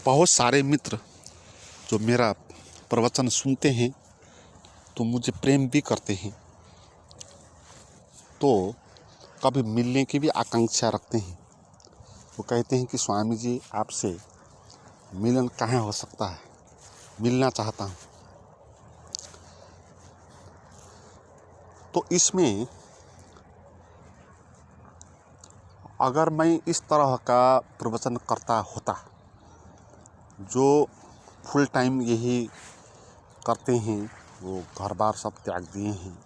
बहुत सारे मित्र जो मेरा प्रवचन सुनते हैं तो मुझे प्रेम भी करते हैं, तो कभी मिलने की भी आकांक्षा रखते हैं। वो कहते हैं कि स्वामी जी आपसे मिलन कहाँ हो सकता है, मिलना चाहता हूँ। तो इसमें अगर मैं इस तरह का प्रवचन करता होता, जो फुल टाइम यही करते हैं, वो घर बार सब त्याग दिए हैं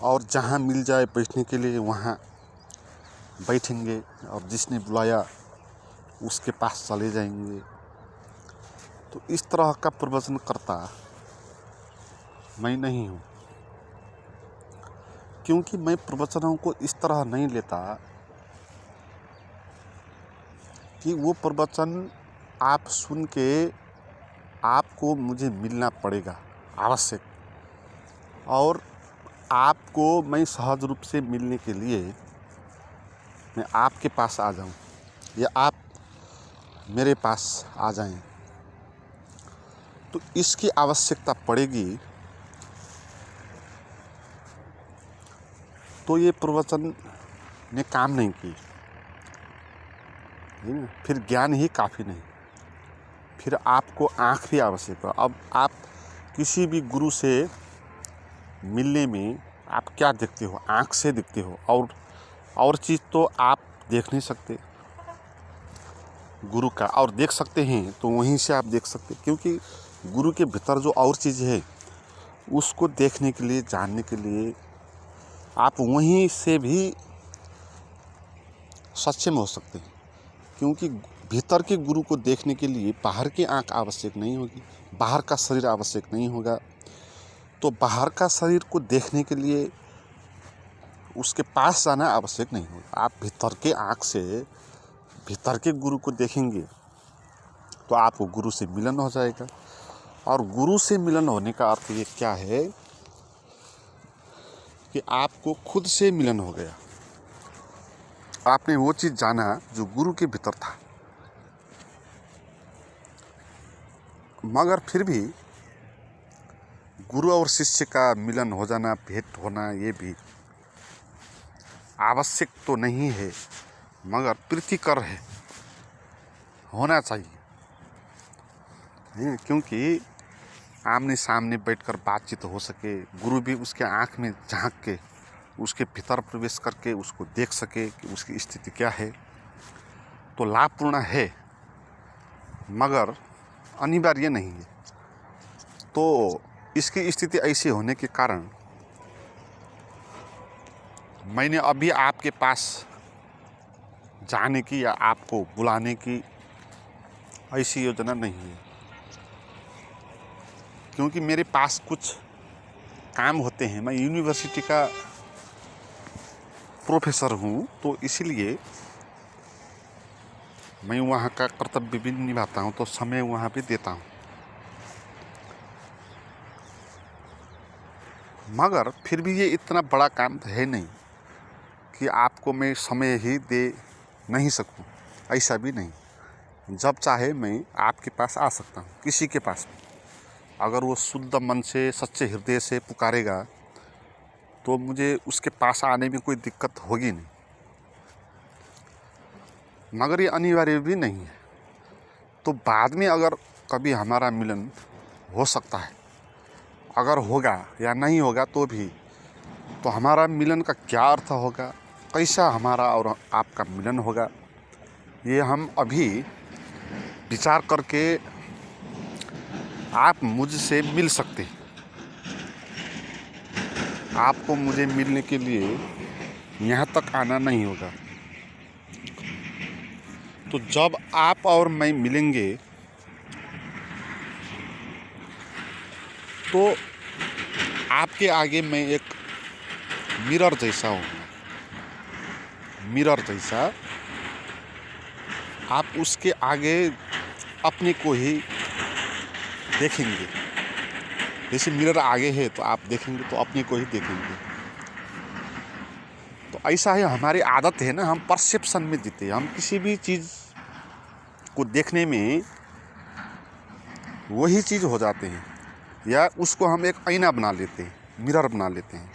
और जहाँ मिल जाए बैठने के लिए वहाँ बैठेंगे और जिसने बुलाया उसके पास चले जाएंगे, तो इस तरह का प्रवचन करता मैं नहीं हूँ। क्योंकि मैं प्रवचनों को इस तरह नहीं लेता कि वो प्रवचन आप सुन के आपको मुझे मिलना पड़ेगा आवश्यक, और आपको मैं सहज रूप से मिलने के लिए मैं आपके पास आ जाऊं या आप मेरे पास आ जाएं, तो इसकी आवश्यकता पड़ेगी। तो ये प्रवचन ने काम नहीं की, फिर ज्ञान ही काफ़ी नहीं, फिर आपको आँख भी आवश्यक है। अब आप किसी भी गुरु से मिलने में आप क्या देखते हो? आँख से देखते हो, और चीज़ तो आप देख नहीं सकते गुरु का, और देख सकते हैं तो वहीं से आप देख सकते, क्योंकि गुरु के भीतर जो और चीज़ है उसको देखने के लिए, जानने के लिए आप वहीं से भी सक्षम हो सकते हैं। क्योंकि भीतर के गुरु को देखने के लिए बाहर की आँख आवश्यक नहीं होगी, बाहर का शरीर आवश्यक नहीं होगा। तो बाहर का शरीर को देखने के लिए उसके पास जाना आवश्यक नहीं होगा। आप भीतर के आँख से भीतर के गुरु को देखेंगे तो आपको गुरु से मिलन हो जाएगा। और गुरु से मिलन होने का अर्थ ये क्या है कि आपको खुद से मिलन हो गया, आपने वो चीज़ जाना जो गुरु के भीतर था। मगर फिर भी गुरु और शिष्य का मिलन हो जाना, भेंट होना, ये भी आवश्यक तो नहीं है, मगर प्रीतिकर है, होना चाहिए। क्योंकि आमने सामने बैठकर बातचीत हो सके, गुरु भी उसके आँख में झांक के उसके भीतर प्रवेश करके उसको देख सके कि उसकी स्थिति क्या है, तो लाभपूर्ण है, मगर अनिवार्य नहीं है। तो इसकी स्थिति ऐसी होने के कारण मैंने अभी आपके पास जाने की या आपको बुलाने की ऐसी योजना नहीं है, क्योंकि मेरे पास कुछ काम होते हैं। मैं यूनिवर्सिटी का प्रोफेसर हूँ, तो इसलिए मैं वहाँ का कर्तव्य भी निभाता हूँ, तो समय वहाँ भी देता हूँ। मगर फिर भी ये इतना बड़ा काम तो है नहीं कि आपको मैं समय ही दे नहीं सकूँ, ऐसा भी नहीं। जब चाहे मैं आपके पास आ सकता हूँ, किसी के पास भी। अगर वो शुद्ध मन से, सच्चे हृदय से पुकारेगा तो मुझे उसके पास आने में कोई दिक्कत होगी नहीं, मगर ये अनिवार्य भी नहीं है। तो बाद में अगर कभी हमारा मिलन हो सकता है, अगर होगा या नहीं होगा तो भी, तो हमारा मिलन का क्या अर्थ होगा, कैसा हमारा और आपका मिलन होगा, ये हम अभी विचार करके आप मुझसे मिल सकते हैं। आपको मुझे मिलने के लिए यहाँ तक आना नहीं होगा। तो जब आप और मैं मिलेंगे तो आपके आगे मैं एक मिरर जैसा हूँ, मिरर जैसा। आप उसके आगे अपने को ही देखेंगे, जैसे मिरर आगे है तो आप देखेंगे तो अपने को ही देखेंगे। तो ऐसा है, हमारी आदत है ना, हम परसेप्शन में जीते हैं। हम किसी भी चीज़ को देखने में वही चीज़ हो जाते हैं, या उसको हम एक आईना बना लेते हैं, मिरर बना लेते हैं,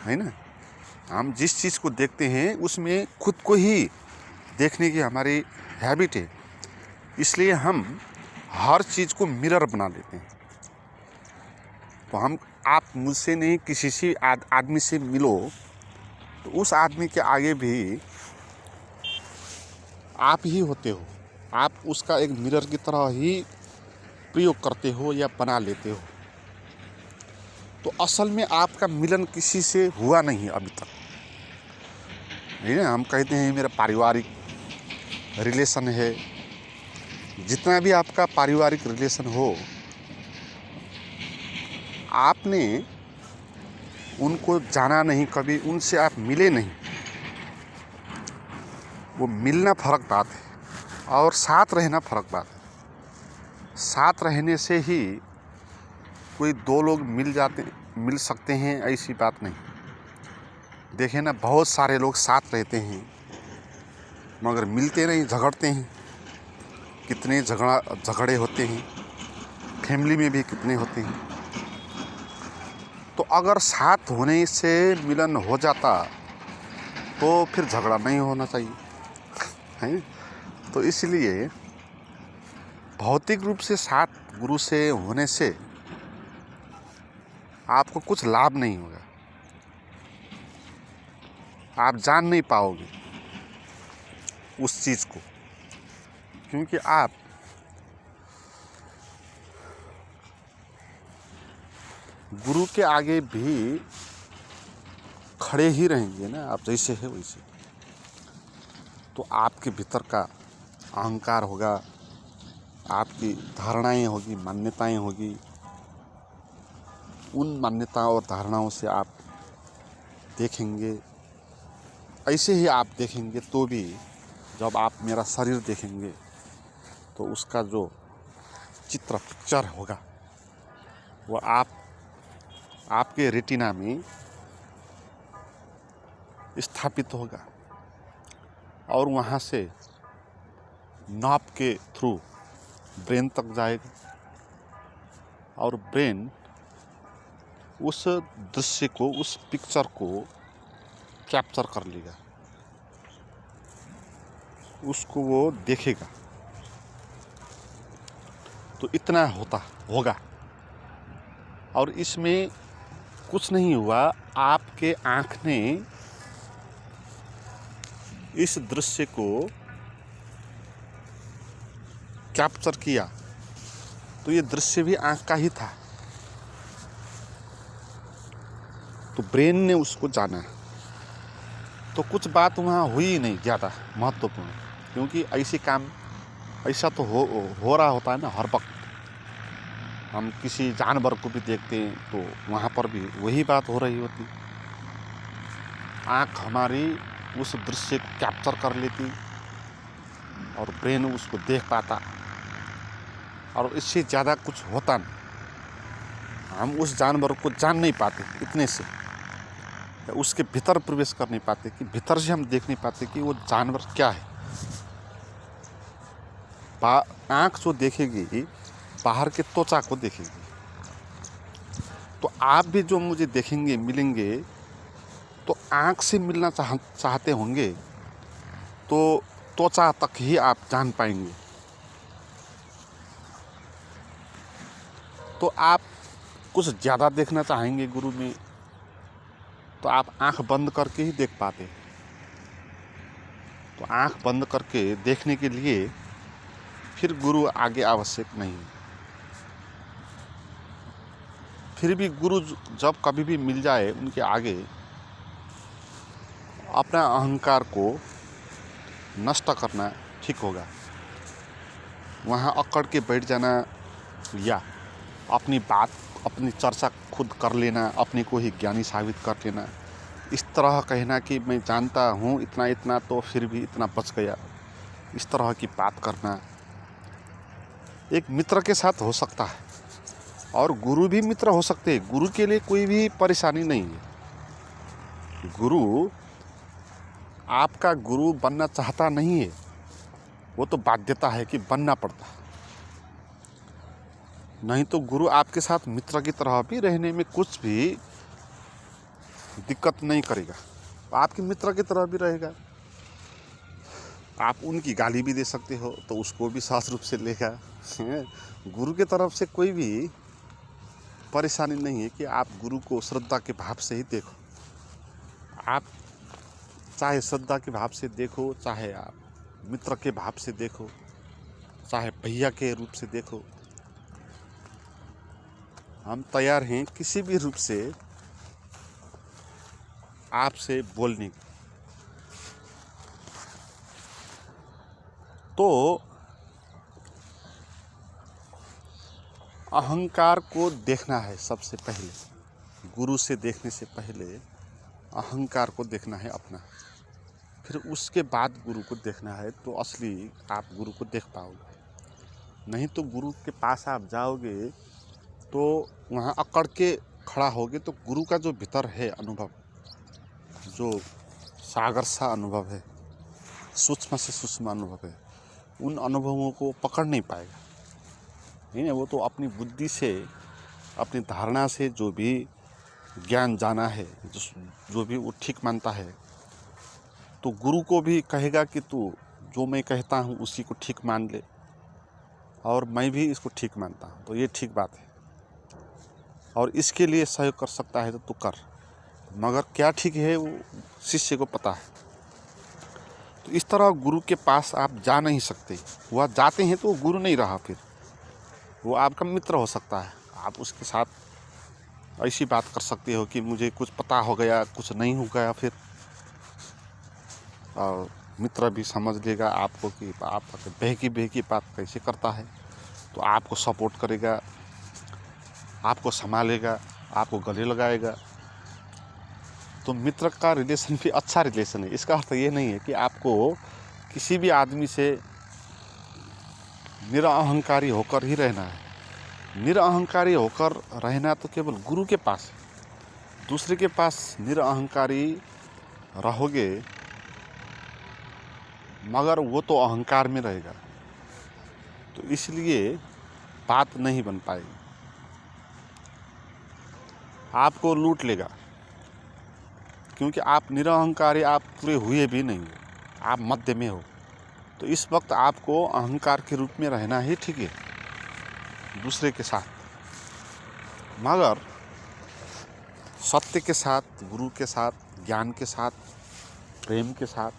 है ना। हम जिस चीज़ को देखते हैं उसमें खुद को ही देखने की हमारी हैबिट है, इसलिए हम हर चीज़ को मिरर बना लेते हैं। तो आप मुझसे नहीं, किसी से आदमी से मिलो तो उस आदमी के आगे भी आप ही होते हो, आप उसका एक मिरर की तरह ही प्रयोग करते हो या बना लेते हो। तो असल में आपका मिलन किसी से हुआ नहीं अभी तक, है ना। हम कहते हैं मेरा पारिवारिक रिलेशन है, जितना भी आपका पारिवारिक रिलेशन हो, आपने उनको जाना नहीं, कभी उनसे आप मिले नहीं। वो मिलना फ़र्क बात है और साथ रहना फ़र्क बात है। साथ रहने से ही कोई दो लोग मिल सकते हैं, ऐसी बात नहीं। देखें ना, बहुत सारे लोग साथ रहते हैं मगर मिलते नहीं, झगड़ते हैं। कितने झगड़े होते हैं, फैमिली में भी कितने होते हैं। तो अगर साथ होने से मिलन हो जाता तो फिर झगड़ा नहीं होना चाहिए, है। तो इसलिए भौतिक रूप से साथ गुरु से होने से आपको कुछ लाभ नहीं होगा, आप जान नहीं पाओगे उस चीज़ को, क्योंकि आप गुरु के आगे भी खड़े ही रहेंगे ना, आप जैसे है वैसे। तो आपके भीतर का अहंकार होगा, आपकी धारणाएं होगी, मान्यताएं होगी। उन मान्यताओं और धारणाओं से आप देखेंगे, ऐसे ही आप देखेंगे। तो भी जब आप मेरा शरीर देखेंगे तो उसका जो पिक्चर होगा वो आपके रेटिना में स्थापित होगा और वहाँ से नाप के थ्रू ब्रेन तक जाएगा और ब्रेन उस दृश्य को, उस पिक्चर को कैप्चर कर लेगा, उसको वो देखेगा। तो इतना होगा। और इसमें कुछ नहीं हुआ, आपके आँख ने इस दृश्य को कैप्चर किया, तो ये दृश्य भी आँख का ही था। तो ब्रेन ने उसको जाना, तो कुछ बात वहाँ हुई नहीं ज़्यादा महत्वपूर्ण, क्योंकि ऐसा तो हो रहा होता है ना हर वक्त। हम किसी जानवर को भी देखते हैं तो वहाँ पर भी वही बात हो रही होती। आँख हमारी उस दृश्य को कैप्चर कर लेती और ब्रेन उसको देख पाता, और इससे ज़्यादा कुछ होता नहीं। हम उस जानवर को जान नहीं पाते इतने से, उसके भीतर प्रवेश कर नहीं पाते, कि भीतर से हम देख नहीं पाते कि वो जानवर क्या है। आँख जो देखेगी बाहर के त्वचा को देखेगी। तो आप भी जो मुझे देखेंगे, मिलेंगे, तो आँख से मिलना चाहते होंगे तो त्वचा तक ही आप जान पाएंगे। तो आप कुछ ज़्यादा देखना चाहेंगे गुरु में, तो आप आँख बंद करके ही देख पाते। तो आँख बंद करके देखने के लिए फिर गुरु आगे आवश्यक नहीं। फिर भी गुरु जब कभी भी मिल जाए उनके आगे, अपना अहंकार को नष्ट करना ठीक होगा। वहाँ अकड़ के बैठ जाना या अपनी बात, अपनी चर्चा खुद कर लेना, अपने को ही ज्ञानी साबित कर लेना, इस तरह कहना कि मैं जानता हूँ इतना इतना तो फिर भी इतना बच गया, इस तरह की बात करना एक मित्र के साथ हो सकता है, और गुरु भी मित्र हो सकते हैं। गुरु के लिए कोई भी परेशानी नहीं है। गुरु आपका गुरु बनना चाहता नहीं है, वो तो बाध्यता है कि बनना पड़ता है। नहीं तो गुरु आपके साथ मित्र की तरह भी रहने में कुछ भी दिक्कत नहीं करेगा, आपके मित्र की तरह भी रहेगा। आप उनकी गाली भी दे सकते हो तो उसको भी साफ रूप से लेगा। गुरु के तरफ से कोई भी परेशानी नहीं है कि आप गुरु को श्रद्धा के भाव से ही देखो। आप चाहे श्रद्धा के भाव से देखो, चाहे आप मित्र के भाव से देखो, चाहे भैया के रूप से देखो, हम तैयार हैं किसी भी रूप से आपसे बोलने की। तो अहंकार को देखना है सबसे पहले, गुरु से देखने से पहले अहंकार को देखना है अपना, फिर उसके बाद गुरु को देखना है, तो असली आप गुरु को देख पाओगे। नहीं तो गुरु के पास आप जाओगे तो वहाँ अकड़ के खड़ा होगे, तो गुरु का जो भीतर है अनुभव, जो सागर सा अनुभव है, सूक्ष्म से सूक्ष्म अनुभव है, उन अनुभवों को पकड़ नहीं पाएगा। नहीं, वो तो अपनी बुद्धि से, अपनी धारणा से जो भी ज्ञान जाना है, जो भी वो ठीक मानता है, तो गुरु को भी कहेगा कि तू जो मैं कहता हूँ उसी को ठीक मान ले, और मैं भी इसको ठीक मानता हूँ, तो ये ठीक बात है, और इसके लिए सहयोग कर सकता है तो तू कर। मगर क्या ठीक है वो शिष्य को पता है। तो इस तरह गुरु के पास आप जा नहीं सकते। वह जाते हैं तो वो गुरु नहीं रहा, फिर वो आपका मित्र हो सकता है। आप उसके साथ ऐसी बात कर सकते हो कि मुझे कुछ पता हो गया, कुछ नहीं हो गया, फिर और मित्र भी समझ लेगा आपको कि आप बहकी बात कैसे करता है, तो आपको सपोर्ट करेगा, आपको संभालेगा, आपको गले लगाएगा। तो मित्र का रिलेशन भी अच्छा रिलेशन है। इसका अर्थ ये नहीं है कि आपको किसी भी आदमी से निरअहंकारी होकर ही रहना है। निरअहंकारी होकर रहना तो केवल गुरु के पास है। दूसरे के पास निरअहंकारी रहोगे मगर वो तो अहंकार में रहेगा, तो इसलिए बात नहीं बन पाएगी, आपको लूट लेगा। क्योंकि आप निरअहंकारी, आप पूरे हुए भी नहीं, आप मध्य में हो। तो इस वक्त आपको अहंकार के रूप में रहना ही ठीक है दूसरे के साथ, मगर सत्य के साथ, गुरु के साथ, ज्ञान के साथ, प्रेम के साथ,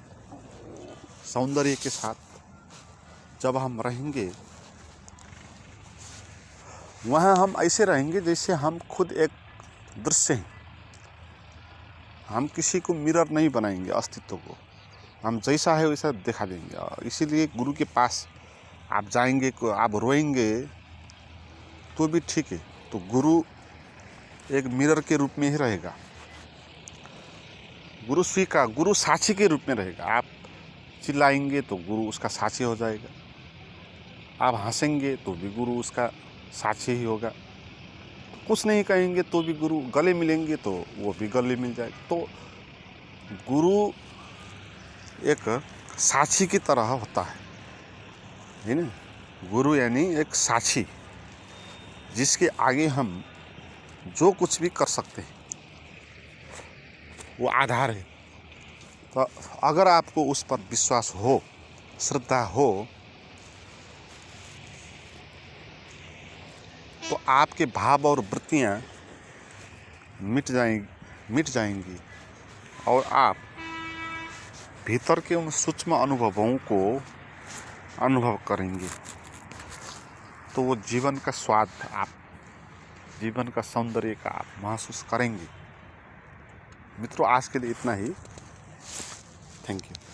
सौंदर्य के साथ जब हम रहेंगे, वहाँ हम ऐसे रहेंगे जैसे हम खुद एक दृश्य हैं। हम किसी को मिरर नहीं बनाएंगे, अस्तित्व को हम जैसा है वैसा दिखा देंगे। इसीलिए गुरु के पास आप जाएंगे, आप रोएंगे तो भी ठीक है, तो गुरु एक मिरर के रूप में ही रहेगा। गुरु साक्षी के रूप में रहेगा। आप चिल्लाएंगे तो गुरु उसका साक्षी हो जाएगा, आप हंसेंगे तो भी गुरु उसका साक्षी ही होगा, कुछ नहीं कहेंगे तो भी गुरु, गले मिलेंगे तो वो भी गले मिल जाएगा। तो गुरु एक साक्षी की तरह होता है ना। गुरु यानी एक साक्षी, जिसके आगे हम जो कुछ भी कर सकते हैं, वो आधार है। तो अगर आपको उस पर विश्वास हो, श्रद्धा हो, तो आपके भाव और वृत्तियाँ मिट जाएंगी और आप भीतर के उन सूक्ष्म अनुभवों को अनुभव करेंगे। तो वो जीवन का स्वाद, आप जीवन का सौंदर्य का आप महसूस करेंगे। मित्रों, आज के लिए इतना ही। Thank you.